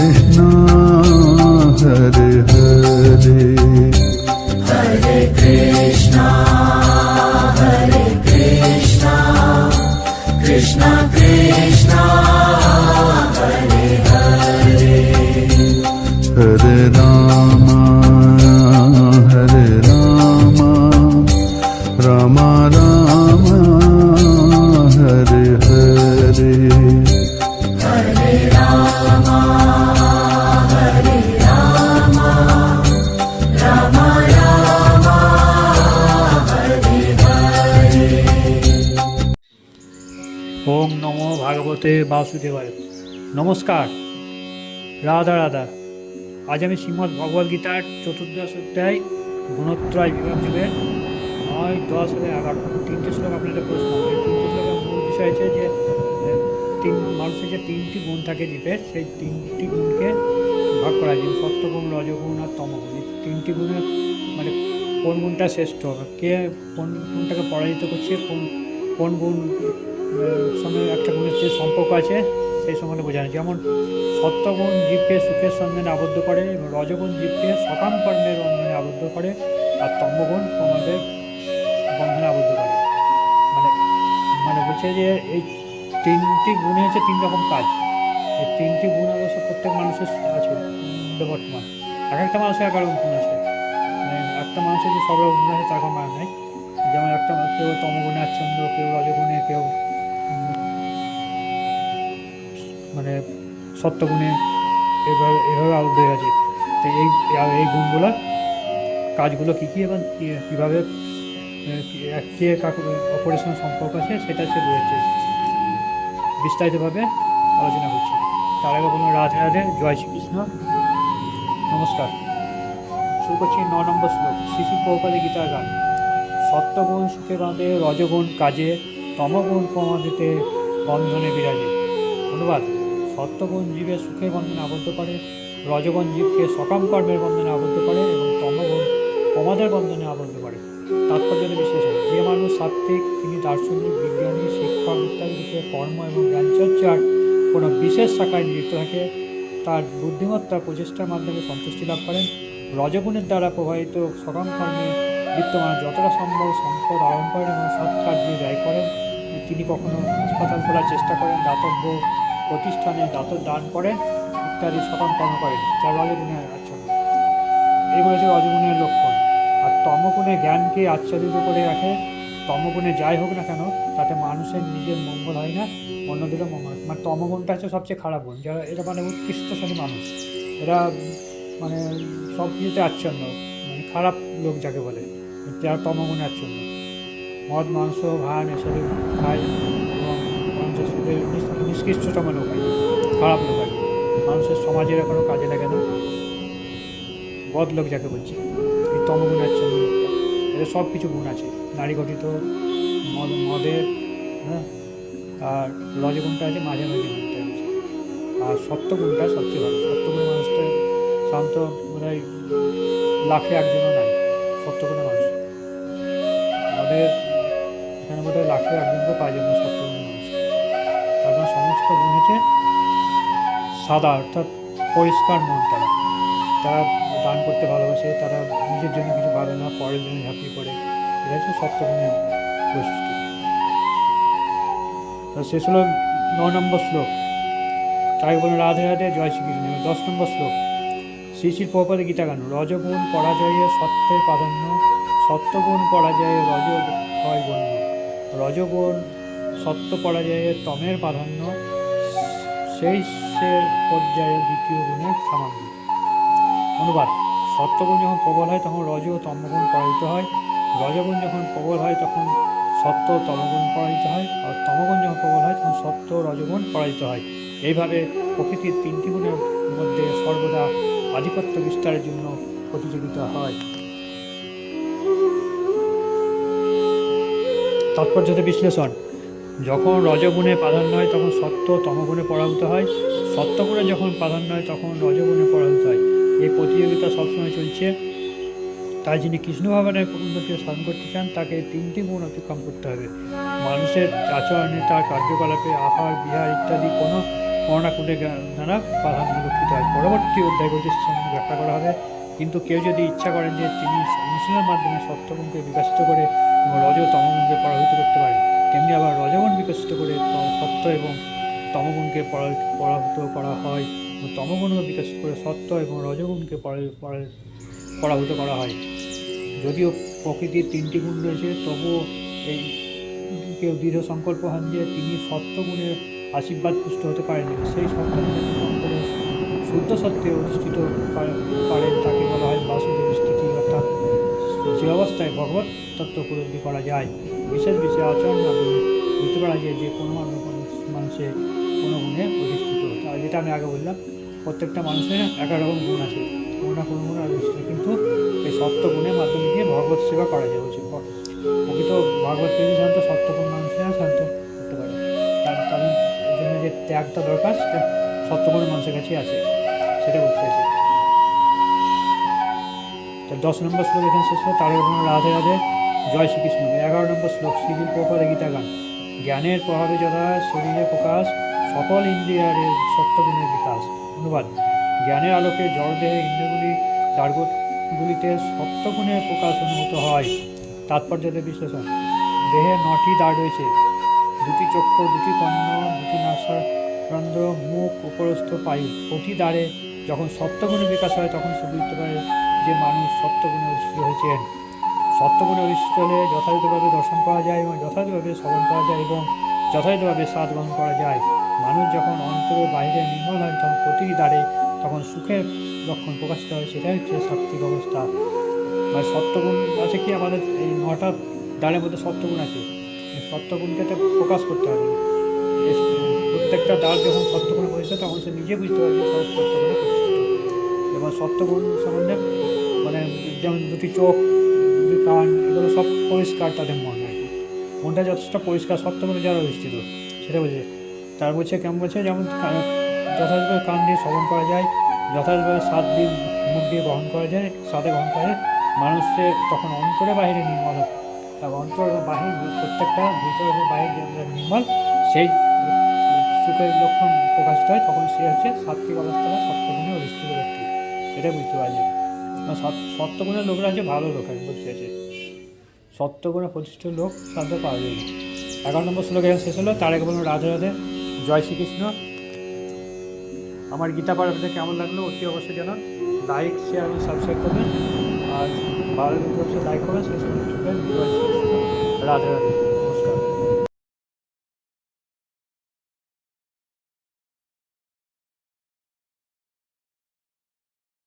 Krishna Hare Hare Hare Krishna Krishna Krishna Hare Hare Hare Rama Rama Rama Hare Hare Hare Rama Rama Rama Hare Hare ওম নমো ভাগবতে বাসুদেবায়। নমস্কার, রাধা রাধা। আজ আমি শ্রীমদ্ ভগবদ্গীতার চতুর্দশ অধ্যায় গুণত্রয় বিভাগ যুগের 9, 10 এবং 11 তিনটে শ্লোক আপনাদের প্রশ্ন। এই তিনটে শ্লোকের মূল বিষয় হচ্ছে যে মানুষের যে তিনটি গুণ থাকে জীবের, সেই তিনটি গুণকে ভাগ করা যায়, সত্যগুণ, রজগুণ আর তমগুণ। এই তিনটি গুণের মানে কোন গুণটা শ্রেষ্ঠ, কে কোন গুণটাকে পরাজিত করছে, কোন গুণ সঙ্গে একটা গুণের যে সম্পর্ক আছে সেই সম্বন্ধে বোঝানো। যেমন সত্যগুণ জীবকে সুখের সন্ধানে আবদ্ধ করে, এবং রজগুণ জীবকে সকাম কর্মের বন্ধনে আবদ্ধ করে, আর তমগুণ আমাদের বন্ধনে আবদ্ধ করে। মানে মানে বলছে যে এই তিনটি গুণে হচ্ছে তিন রকম কাজ। এই তিনটি গুণ অবশ্য প্রত্যেক মানুষের আছে বর্তমান। এক একটা মানুষের 11 গুণ আছে, মানে একটা মানুষের যে সব রকম গুণ আছে তার কোনো মানে নেই। যেমন একটা কেউ তমগুণে আচ্ছন্দ, কেউ রজগুণে, কেউ মানে সত্যগুণে, এভাবে আবদ্ধ হয়ে গেছে। তো এই গুণগুলো কাজগুলো কী কী এবং কীভাবে কে কাকু অপরের সঙ্গে সম্পর্ক আছে সেটা সে রয়েছে, বিস্তারিতভাবে আলোচনা করছি। তার আগে বলুন রাধে রাধে, জয় শ্রীকৃষ্ণ, নমস্কার। শুরু করছি 9 নম্বর শ্লোক। শ্রী শ্রী প্রভুপাদের গীতার গান। সত্যগুণ সুখে বাঁধে, রজগুণ কাজে, তমগুণ প্রমাদিতে বন্ধনে বিরাজে। অনুবাদ: সত্যগুণ জীবের সুখের বন্ধনে আবদ্ধ করে, রজগুণ জীবকে সকাম কর্মের বন্ধনে আবদ্ধ করে, এবং তমগুণ প্রমাদের বন্ধনে আবদ্ধ করে। তাৎপর্য বিশ্লেষণ: যে মানুষ সাত্ত্বিক, তিনি দার্শনিক, বিজ্ঞানী, শিক্ষক ইত্যাদি রূপে কর্ম এবং জ্ঞানচর্চার কোনো বিশেষ শাখায় নিযুক্ত থাকে, তার বুদ্ধিমত্তা প্রচেষ্টার মাধ্যমে সন্তুষ্টি লাভ করেন। রজগুণের দ্বারা প্রভাবিত সকাম কর্মে লিপ্ত মানুষ যতটা সম্ভব সম্পদ আহরণ করেন এবং সৎ কার্যে ব্যয় করেন। তিনি কখনো হাসপাতাল খোলার চেষ্টা করেন, দাতব্য প্রতিষ্ঠানে দান করেন ইত্যাদি সকাম কর্ম করেন, যা রজগুণের আচ্ছন্ন। এগুলো হচ্ছে রজগুণের লক্ষণ। আর তমগুণে জ্ঞানকে আচ্ছাদিত করে রাখে। তমগুণে যাই হোক না কেন, তাতে মানুষের নিজের মঙ্গল হয় না, অন্যদেরও মঙ্গল। মানে তমগুণটা হচ্ছে সবচেয়ে খারাপ গুণ, যারা এটা মানে উৎকৃষ্ট শ্রেণী মানুষ। এরা মানে সব কিছুতে আচ্ছন্ন, মানে খারাপ লোক যাকে বলে, যারা তমগুণে আচ্ছন্ন। মদ, মাংস, ভান এসবই খায় এবং মানুষের সাথে নিষ্কৃষ্টতম লোক হয়, খারাপ লোক হয়, মানুষের সমাজের কোনো কাজে লাগে না, বদ লোক যাকে বলছে। এই তমগুণ আচ্ছন্ন লোকটা, এদের সব কিছু গুণ আছে, নারী গঠিত, মদের, হ্যাঁ, আর রজগুণটা আছে মাঝামাঝি গুণটা আছে, আর সত্যগুণটা সবচেয়ে ভালো। সত্যগুণের মানুষটা সাধারণত বোধ হয় লাখে একজনও নাই সত্যগুণের মানুষ। আমাদের এখানে বোধ হয় লাখে একজনকে পাওয়া যায় না সত্যগুণের মানুষ। তার সমস্ত গুণ হচ্ছে সাদা, অর্থাৎ পরিষ্কার মন। তারা দান করতে ভালোবাসে, তারা নিজের জন্য কিছু ভাবে না, পরের জন্য ঝাঁপিয়ে পড়ে। এটা হচ্ছে সত্যগুণের বৈশিষ্ট্য। শেষ হলো 9 নম্বর শ্লোক। তাই বলুন রাধে রাধে, জয় শ্রীকৃষ্ণ। 10 নম্বর শ্লোক। শ্রী শ্রী প্রভুপাদের গীতা গান। রজগুণ পরাজয়ে সত্যের প্রাধান্য, সত্যগুণ পরাজয়ে রজ হয় গণ্য, রজগুণ সত্য পরাজয়ে তমের প্রাধান্য, সেই পর্যায়ে দ্বিতীয় গুণের সামান্য। অনুবাদ: সত্যগুণ যখন প্রবল হয় তখন রজ ও তমগুণ পরাজিত হয়, রজগুণ যখন প্রবল হয় তখন সত্য ও তমগুণ পরাজিত হয়, আর তমগুণ যখন প্রবল হয় তখন সত্য ও রজগুণ পরাজিত হয়। এইভাবে প্রকৃতির তিনটি গুণের মধ্যে সর্বদা আধিপত্য বিস্তারের জন্য প্রতিযোগিতা হয়। তাৎপর্যতে বিশ্লেষণ: যখন রজগুণে প্রাধান্য হয় তখন সত্য তমগুণে পরাভূত হয়, সত্যগুণে যখন প্রাধান্য হয় তখন রজগুণে পরাভূত হয়। এই প্রতিযোগিতা সবসময় চলছে। তাই যিনি কৃষ্ণ ভগবানের উন্নতি সাধন করতে চান, তাকে তিনটি গুণ অতিক্রম করতে হবে। মানুষের আচরণে, তার কার্যকলাপে, আহার বিহার ইত্যাদি কোনো করণাকুণ্ডে দ্বারা বাধা নিরক্ষিত হয়। পরবর্তী অধ্যায়গুলিতে সে সম্বন্ধে ব্যাখ্যা করা হবে। কিন্তু কেউ যদি ইচ্ছা করেন যে তিনি অনুশীলনের মাধ্যমে সত্যগুণকে বিকশিত করে এবং রজ ও তমগুণকে পরাভূত করতে পারেন, তেমনি আবার রজগুণ বিকশিত করে সত্য এবং তমগুণকে পরাভূত করা হয় এবং তমগুণকে বিকশিত করে সত্য এবং রজগুণকে পরাভূত করা হয়। যদিও প্রকৃতির 3টি গুণ রয়েছে, তবুও এই কেউ দৃঢ় সংকল্প হন যে তিনি সত্যগুণের আশীর্বাদ পুষ্ট হতে পারেন, সেই সত্যগুণে করে শুদ্ধ সত্যে অধিষ্ঠিত পারেন, তাকে বলা হয় বাসুদেব স্থিতি। অর্থাৎ যে অবস্থায় ভগবত তত্ত্ব উপলব্ধি করা যায়, বিশেষ বিশেষ আচরণ মাধ্যমে বুঝতে পারা যায় যে কোনো মানুষের কোনো গুণে অধিষ্ঠিত। আর যেটা আমি আগে বললাম, প্রত্যেকটা মানুষের এক রকম গুণ আছে, কোনো না কোনো গুণে অধিষ্ঠিত, কিন্তু এই সত্য গুণের মাধ্যমে দিয়ে ভগবত সেবা করা যায়। বলছে প্রকৃত ভগবত প্রেমী শান্ত সত্যগুণ মানুষেরা শান্ত করতে পারে। কারণ এই জন্য যে ত্যাগটা দরকার সেটা সত্যগুণ মানুষের কাছে আছে, সেটা বলতে চাইছে। তো 10 নম্বর শ্লোক এখানে শেষ হলো। তার রাধে রাধে, জয় শ্রীকৃষ্ণ। 11 নম্বর শ্লোক শ্রীল প্রভুপাদ গীতা গান। জ্ঞানের প্রভাবে যথা শরীরে প্রকাশ, সকল ইন্দ্রিয়ার সত্যগুণের বিকাশ। অনুবাদ: জ্ঞানের আলোকে জড়দেহে ইন্দ্রিয়গুলি দ্বারগুলিতে সত্যগুণের প্রকাশ অনুভূত হয়। তাৎপর্যের বিশ্লেষণ: দেহে 9টি দ্বার রয়েছে, 2টি চক্ষু, 2টি কর্ণ, 2টি নাসারন্ধ্র, মুখ, উপরস্থ পায়ু। প্রতি দ্বারে যখন সত্যগুণের বিকাশ হয় তখন সে বুঝতে পারে যে মানুষ সত্যগুণে অধিষ্ঠিত হয়েছেন। সত্যগুণে অধিষ্ঠিত হলে যথাযথভাবে দর্শন করা যায় এবং যথাযথভাবে শ্রবণ করা যায় এবং যথাযথভাবে স্বাদ গ্রহণ করা যায়। মানুষ যখন অন্তরে বাইরে নির্মল হয় তখন প্রতিটি দ্বারে তখন সুখের লক্ষণ প্রকাশিত হয়, সেটাই হচ্ছে সাত্ত্বিক অবস্থা। মানে সত্যগুণ আছে কি আমাদের এই 9টা দ্বারের মধ্যে সত্যগুণ আছে, এই সত্যগুণকে তো প্রকাশ করতে হবে। প্রত্যেকটা দ্বার যখন সত্যগুণে প্রতিষ্ঠিত তখন সে নিজে বুঝতে পারে যে সব সত্যগুণে প্রতিষ্ঠিত। এবং সত্যগুণ সম্বন্ধে মানে যেমন 2টি চোখ, 2টি কান, এগুলো সব পরিষ্কার তাদের মন আর কি। মনটা যথেষ্ট পরিষ্কার সত্যগুণে যারা অধিষ্ঠিত, সেটা বলছে। তার বলছে কেমন বলছে, যেমন যথাযথভাবে কান দিয়ে শ্রবণ করা যায়, যথাযথভাবে স্বাদ দিয়ে মুখ দিয়ে গ্রহণ করা যায়, স্বাদে গ্রহণ করা যায়, মানুষের তখন অন্তরে বাইরে নির্মল হয়। তার অন্তর এবং বাহির প্রত্যেকটা ভিতর এবং বাহির যে নির্মল, সেই সুখের লক্ষণ প্রকাশিত হয়, তখন সে হচ্ছে সাত্ত্বিক অবস্থা বা সত্যগুণে অধিষ্ঠিত ব্যক্তি। এটা বুঝতে পারা যায়। সত্যগুণের লোকরা হচ্ছে ভালো লোক, আমি বলতে চাইছি। সত্যগুণে প্রতিষ্ঠিত লোক সাধ্য পাওয়া যায় না। 11 নম্বর শ্লোক এখানে শেষ হলো। তার আগে বলুন রাধে রাধে, জয় শ্রীকৃষ্ণ। আমার গীতা পাঠ আপনাদের কেমন লাগলো অতি অবশ্যই জানান। লাইক, শেয়ার এবং সাবস্ক্রাইব করবেন। আর ভালো লাগলে অবশ্যই লাইক করবেন, সেই সময় জয় শ্রীকৃষ্ণ, রাধে রাধে।